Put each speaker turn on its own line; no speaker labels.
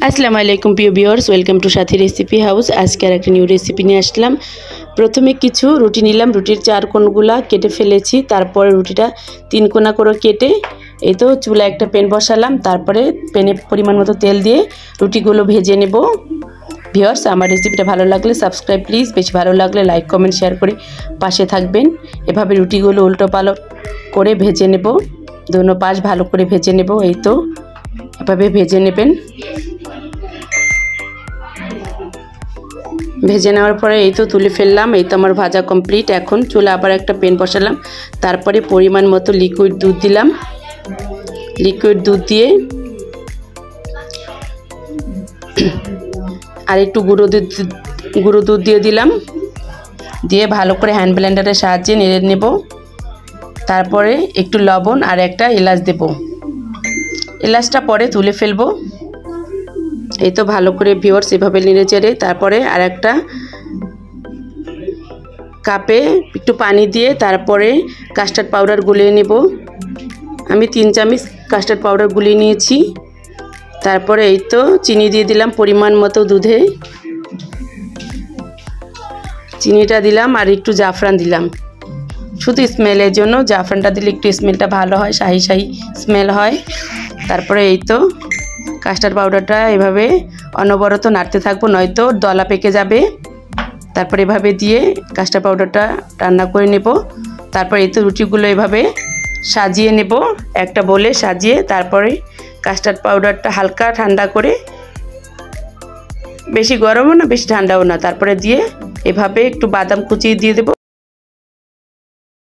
আসসালামু আলাইকুম প্রিয় viewers, welcome to Sathi recipe house. আজকে আর একটা নিউ রেসিপি নিয়ে আসলাম। প্রথমে কিছু রুটি নিলাম, রুটির 4 কোণগুলা কেটে ফেলেছি। তারপরে রুটিটা 3 কোণা করে কেটে এই তো চুলা একটা প্যান বসালাম। তারপরে প্যানে পরিমাণ মতো তেল দিয়ে রুটিগুলো ভেজে নেব। ভিউয়ার্স, আমার রেসিপিটা ভালো লাগলে সাবস্ক্রাইব প্লিজ, বেশি ভালো লাগলে লাইক কমেন্ট শেয়ার করে পাশে থাকবেন। এভাবে রুটিগুলো উল্টো পালট করে ভেজে নেব, দোনো পাশ ভালো করে ভেজে নেব। এই তো এভাবে ভেজে নেবেন। ভেজে নেওয়ার পরে এই তো তুলে ফেললাম। এই তো আমার ভাজা কমপ্লিট। এখন চুলা আবার একটা প্যান বসালাম। তারপরে পরিমাণ মতো লিকুইড দুধ দিলাম। লিকুইড দুধ দিয়ে আর একটু গুঁড়ো দুধ দিয়ে দিলাম। দিয়ে ভালো করে হ্যান্ড ব্লেন্ডারের সাহায্যে নেড়ে নেব। তারপরে একটু লবণ আর একটা এলাচ দেব। এলাচটা পরে তুলে ফেলবো। এই তো ভালো করে ভিউয়ার্স এভাবে নেড়ে চেড়ে তারপরে আর একটা কাপে একটু পানি দিয়ে তারপরে কাস্টার্ড পাউডার গুলিয়ে নেব। আমি 3 চামচ কাস্টার্ড পাউডার গুলিয়ে নিয়েছি। তারপরে এই তো চিনি দিয়ে দিলাম পরিমাণ মতো দুধে। চিনিটা দিলাম আর একটু জাফরান দিলাম, শুধু স্মেলের জন্য। জাফরানটা দিলে একটু স্মেলটা ভালো হয়, শাহি শাহি স্মেল হয়। তারপরে এই তো কাস্টার্ড পাউডারটা এভাবে অনবরত নাড়তে থাকবো, নয়তো দলা পেকে যাবে। তারপরে এভাবে দিয়ে কাস্টার্ড পাউডারটা রান্না করে নেব। তারপরে এই তো রুটিগুলো এভাবে সাজিয়ে নেব, একটা বলে সাজিয়ে। তারপরে কাস্টার্ড পাউডারটা হালকা ঠান্ডা করে, বেশি গরমও না বেশি ঠান্ডাও না, তারপরে দিয়ে এভাবে একটু বাদাম কুচিয়ে দিয়ে দেব।